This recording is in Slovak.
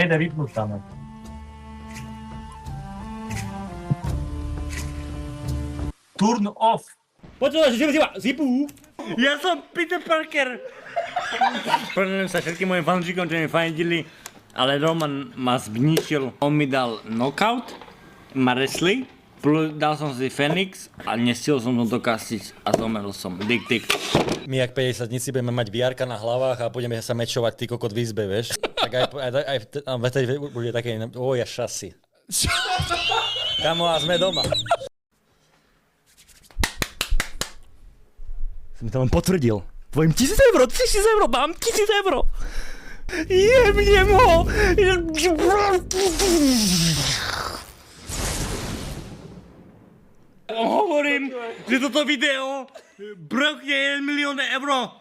Nejde vypnúť tam. Turn off. Počúvaj, zipu. Ja som Peter Parker. Poďujem sa všetkým mojim fanúšikom, čo mi fandili, ale Roman ma zničil. On mi dal knockout, ma wrestling, dal som si Fenix a nestiel som to dokasiť a zomrel som. Dik. My jak 50-tníci budeme mať VR na hlavách a budeme sa mečovať ty kokot v izbe, vieš? Tak aj vtedy bude také, ja šasi. Kamo, a sme doma. Som mi to len potvrdil. Tvojim 1000 eur, mám 1000 eur. Jebnem ho. Hovorím, že toto video brokne 1 milión eur.